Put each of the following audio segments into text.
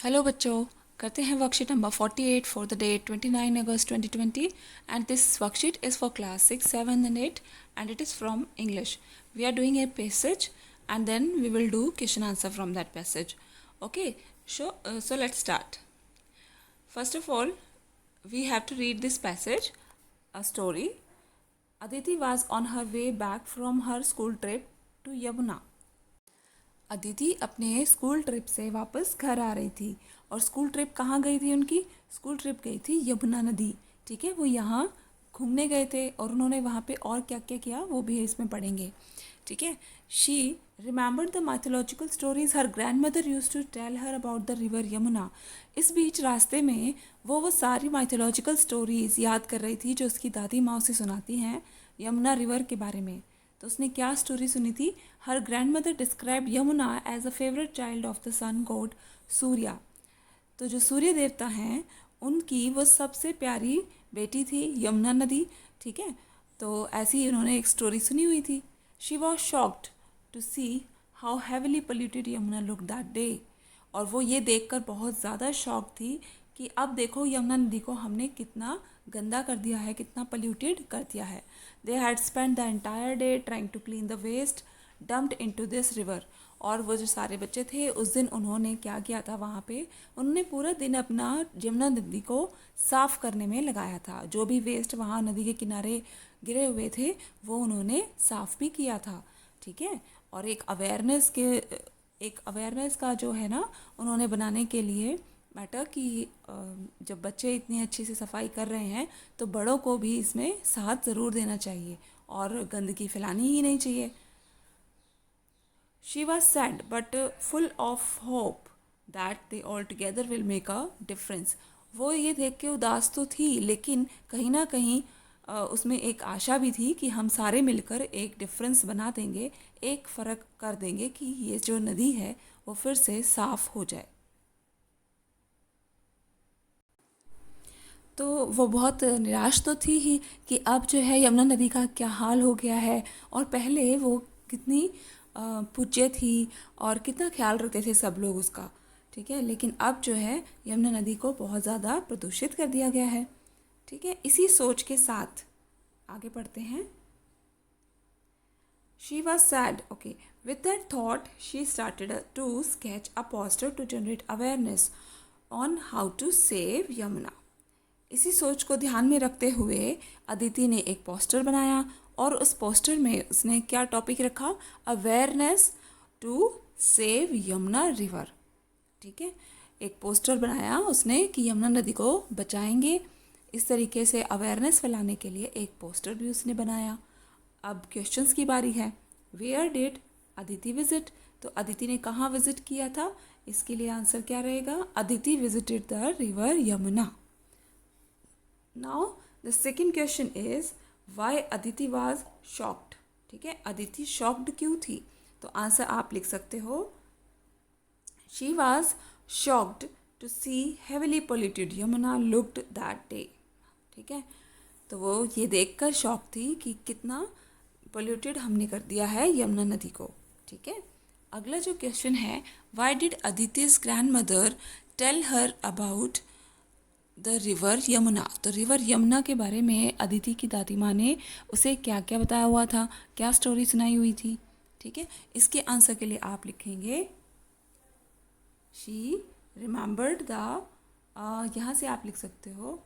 Hello बच्चों, करते हैं worksheet number 48 for the date 29 August 2020 and this worksheet is for class 6, 7 and 8 and it is from English. We are doing a passage and then we will do question answer from that passage. Okay, so let's start. First of all, we have to read this passage, a story. Aditi was on her way back from her school trip to Yamuna. Aditi अपने school trip से वापस घर आ रही थी। और school trip कहाँ गई थी उनकी? स्कूल ट्रिप गई थी यमुना नदी। ठीक है, वो यहाँ घूमने गए थे और उन्होंने वहाँ पे और क्या क्या किया वो भी इसमें पढ़ेंगे। ठीक है, she remembered the mythological stories her grandmother use to tell her about the river Yamuna. इस बीच रास्ते में वो सारी माइथोलॉजिकल स्टोरीज याद कर रही थी जो उसकी दादी माँ उसे सुनाती हैं यमुना रिवर के बारे में। तो उसने क्या स्टोरी सुनी थी? Her grandmother describe Yamuna as a favourite child of the sun god Surya. तो जो सूर्य देवता हैं उनकी वो सबसे प्यारी बेटी थी यमुना नदी। ठीक है, तो ऐसी ही उन्होंने एक स्टोरी सुनी हुई थी। She was shocked to see how heavily polluted Yamuna look that day. और वो ये देखकर बहुत ज़्यादा शॉक थी कि अब देखो यमुना नदी को हमने कितना गंदा कर दिया है, कितना पोल्यूटेड कर दिया है। They had spend the entire day trying to clean the waste dumped into this river. और वो जो सारे बच्चे थे उस दिन उन्होंने क्या किया था वहाँ पे? उन्होंने पूरा दिन अपना यमुना नदी को साफ़ करने में लगाया था। जो भी वेस्ट वहाँ नदी के किनारे गिरे हुए थे वो उन्होंने साफ़ भी किया था। ठीक है, और एक अवेयरनेस का जो है ना उन्होंने बनाने के लिए मैटर कि जब बच्चे इतनी अच्छी से सफाई कर रहे हैं तो बड़ों को भी इसमें साथ ज़रूर देना चाहिए और गंदगी फैलानी ही नहीं चाहिए। She was sad but full of hope that they all together will make a difference. वो ये देख के उदास तो थी लेकिन कहीं ना कहीं उसमें एक आशा भी थी कि हम सारे मिलकर एक डिफरेंस बना देंगे, एक फ़र्क कर देंगे कि ये जो नदी है वो फिर से साफ़ हो जाए। तो वो बहुत निराश तो थी ही कि अब जो है यमुना नदी का क्या हाल हो गया है। और पहले वो कितनी पूज्य थी और कितना ख्याल रखते थे सब लोग उसका। ठीक है, लेकिन अब जो है यमुना नदी को बहुत ज़्यादा प्रदूषित कर दिया गया है। ठीक है, इसी सोच के साथ आगे बढ़ते हैं। She was sad. Okay, with that thought she started to sketch a poster to generate awareness on how to save Yamuna. इसी सोच को ध्यान में रखते हुए अदिति ने एक पोस्टर बनाया और उस पोस्टर में उसने क्या टॉपिक रखा? Awareness to save Yamuna river. ठीक है, एक पोस्टर बनाया उसने कि यमुना नदी को बचाएंगे। इस तरीके से अवेयरनेस फैलाने के लिए एक पोस्टर भी उसने बनाया। अब क्वेश्चंस की बारी है। Where did Aditi visit? तो अदिति ने कहाँ विजिट किया था? इसके लिए आंसर क्या रहेगा? Aditi visited the river Yamuna. Now the second question is why Aditi was shocked. ठीक है, अदिति शॉक्ड क्यों थी? तो आंसर आप लिख सकते हो, She was shocked to see heavily polluted Yamuna looked that day. ठीक है, तो वो ये देखकर शॉक थी कि कितना पोल्यूटेड हमने कर दिया है यमुना नदी को। ठीक है, अगला जो क्वेश्चन है, Why did Aditi's grandmother tell her about the river Yamuna? तो रिवर यमुना के बारे में अदिति की दादी माँ ने उसे क्या क्या बताया हुआ था, क्या स्टोरी सुनाई हुई थी? ठीक है, इसके आंसर के लिए आप लिखेंगे शी रिमेंबर्ड द, यहाँ से आप लिख सकते हो,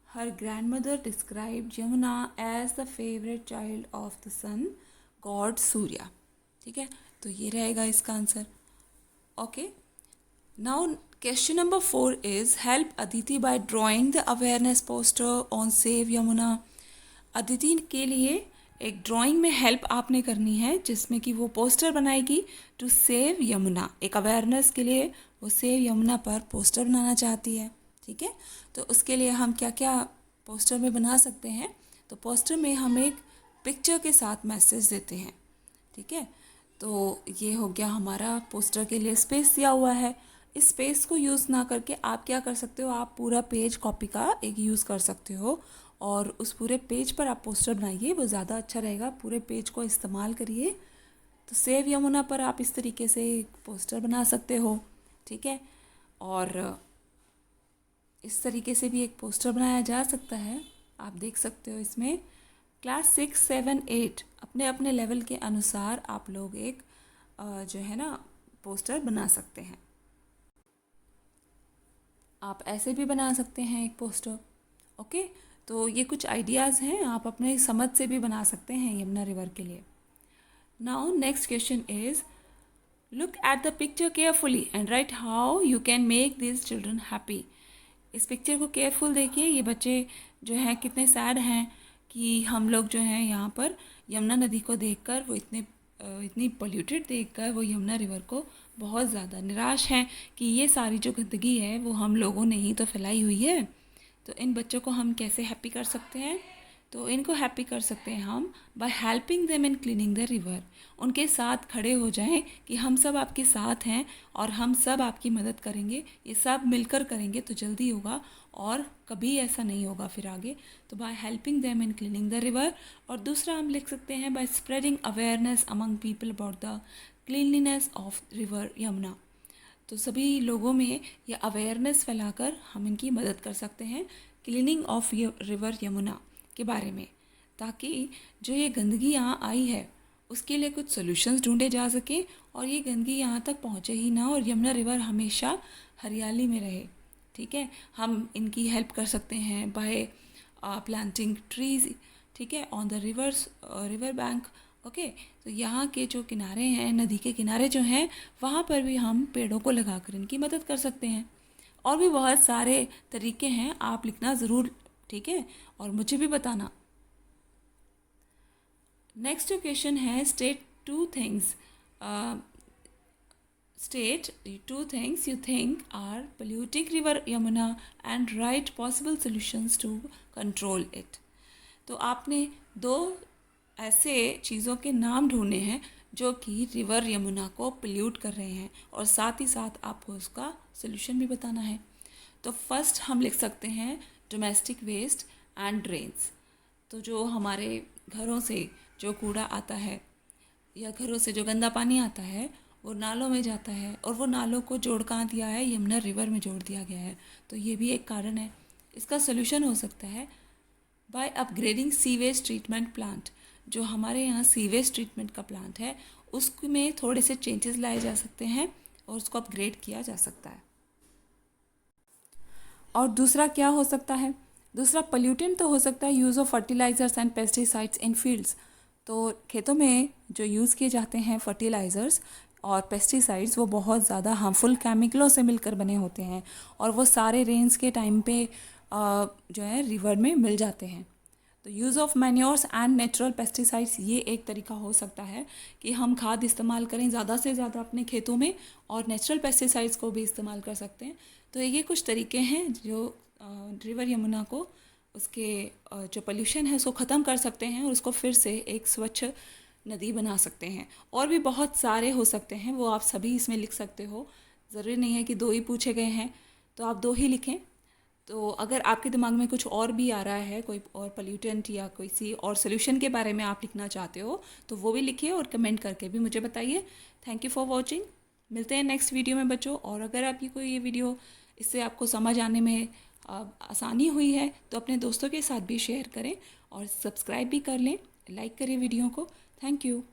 her grandmother describe Yamuna as the favourite child of the sun god Surya. ठीक है, तो ये रहेगा इसका answer. Okay, now question number 4 is help Aditi by drawing the awareness poster on Save Yamuna. Aditi के लिए एक ड्राइंग में हेल्प आपने करनी है जिसमें कि वो पोस्टर बनाएगी टू सेव यमुना। एक अवेयरनेस के लिए वो सेव यमुना पर पोस्टर बनाना चाहती है। ठीक है, तो उसके लिए हम क्या क्या पोस्टर में बना सकते हैं? तो पोस्टर में हम एक पिक्चर के साथ मैसेज देते हैं। ठीक है, तो ये हो गया हमारा पोस्टर के लिए स्पेस दिया हुआ है। इस स्पेस को यूज़ ना करके आप क्या कर सकते हो? आप पूरा पेज कॉपी का एक यूज़ कर सकते हो और उस पूरे पेज पर आप पोस्टर बनाइए, वो ज़्यादा अच्छा रहेगा। पूरे पेज को इस्तेमाल करिए। तो सेव यमुना पर आप इस तरीके से एक पोस्टर बना सकते हो। ठीक है, और इस तरीके से भी एक पोस्टर बनाया जा सकता है। आप देख सकते हो इसमें क्लास 6, 7, 8 अपने अपने लेवल के अनुसार आप लोग एक जो है ना पोस्टर बना सकते हैं। आप ऐसे भी बना सकते हैं एक पोस्टर। ओके, तो ये कुछ आइडियाज़ हैं, आप अपने समझ से भी बना सकते हैं यमुना रिवर के लिए। Now next question is look at the picture carefully and right how you can make this children happy. इस पिक्चर को केयरफुल देखिए। ये बच्चे जो हैं कितने सैड हैं कि हम लोग जो हैं यहाँ पर यमुना नदी को देखकर वो इतनी पोल्यूटेड देखकर वो यमुना रिवर को बहुत ज़्यादा निराश हैं कि ये सारी जो गंदगी है वो हम लोगों ने ही तो फैलाई हुई है। तो इन बच्चों को हम कैसे हैप्पी कर सकते हैं? तो इनको हैप्पी कर सकते हैं हम bye helping them in cleaning the river. उनके साथ खड़े हो जाएं कि हम सब आपके साथ हैं और हम सब आपकी मदद करेंगे। ये सब मिलकर करेंगे तो जल्दी होगा और कभी ऐसा नहीं होगा फिर आगे। तो by helping them in cleaning the river. और दूसरा हम लिख सकते हैं by spreading awareness among people about the cleanliness of river Yamuna. तो सभी लोगों में ये अवेयरनेस फैलाकर हम इनकी मदद कर सकते हैं क्लीनिंग ऑफ रिवर यमुना के बारे में, ताकि जो ये गंदगी यहाँ आई है उसके लिए कुछ सॉल्यूशंस ढूंढे जा सके और ये गंदगी यहाँ तक पहुँचे ही ना और यमुना रिवर हमेशा हरियाली में रहे। ठीक है, हम इनकी हेल्प कर सकते हैं बाय प्लांटिंग ट्रीज, ठीक है, on the river bank. Okay, तो यहाँ के जो किनारे हैं, नदी के किनारे जो हैं, वहाँ पर भी हम पेड़ों को लगाकर इनकी मदद कर सकते हैं। और भी बहुत सारे तरीके हैं, आप लिखना ज़रूर, ठीक है, और मुझे भी बताना। नेक्स्ट क्वेश्चन है state two things you think are polluting river Yamuna and write possible solutions to control it। तो आपने दो ऐसे चीज़ों के नाम ढूंढने हैं जो कि रिवर यमुना को पोल्यूट कर रहे हैं और साथ ही साथ आपको उसका सोल्यूशन भी बताना है। तो फर्स्ट हम लिख सकते हैं डोमेस्टिक वेस्ट एंड ड्रेन्स। तो जो हमारे घरों से जो कूड़ा आता है या घरों से जो गंदा पानी आता है वो नालों में जाता है और वो नालों को जोड़ कहाँ दिया है, यमुना रिवर में जोड़ दिया गया है। तो ये भी एक कारण है। इसका सोल्यूशन हो सकता है by upgrading sewage treatment plant. जो हमारे यहाँ सीवेज ट्रीटमेंट का प्लांट है उसमें थोड़े से चेंजेस लाए जा सकते हैं और उसको अपग्रेड किया जा सकता है। और दूसरा क्या हो सकता है? दूसरा पोल्यूटेंट तो हो सकता है use of fertilisers and pesticides in fields. तो खेतों में जो यूज़ किए जाते हैं फर्टिलाइज़र्स और पेस्टिसाइड्स वो बहुत ज़्यादा हार्मफुल केमिकलों से मिलकर बने होते हैं और वो सारे रेन्स के टाइम पे जो है रिवर में मिल जाते हैं। तो use of manures and natural pesticides ये एक तरीका हो सकता है कि हम खाद इस्तेमाल करें ज़्यादा से ज़्यादा अपने खेतों में और नेचुरल पेस्टिसाइड्स को भी इस्तेमाल कर सकते हैं। तो ये कुछ तरीके हैं जो रिवर यमुना को उसके जो पोल्यूशन है उसको ख़त्म कर सकते हैं और उसको फिर से एक स्वच्छ नदी बना सकते हैं। और भी बहुत सारे हो सकते हैं, वो आप सभी इसमें लिख सकते हो। ज़रूरी नहीं है कि दो ही पूछे गए हैं तो आप दो ही लिखें। तो अगर आपके दिमाग में कुछ और भी आ रहा है, कोई और पोल्यूटेंट या कोई सी और सोल्यूशन के बारे में आप लिखना चाहते हो तो वो भी लिखिए और कमेंट करके भी मुझे बताइए। Thank you for watching. मिलते हैं नेक्स्ट वीडियो में बच्चों। और अगर आपकी कोई ये वीडियो इससे आपको समझ आने में आसानी हुई है तो अपने दोस्तों के साथ भी शेयर करें और सब्सक्राइब भी कर लें, लाइक करें वीडियो को। Thank you.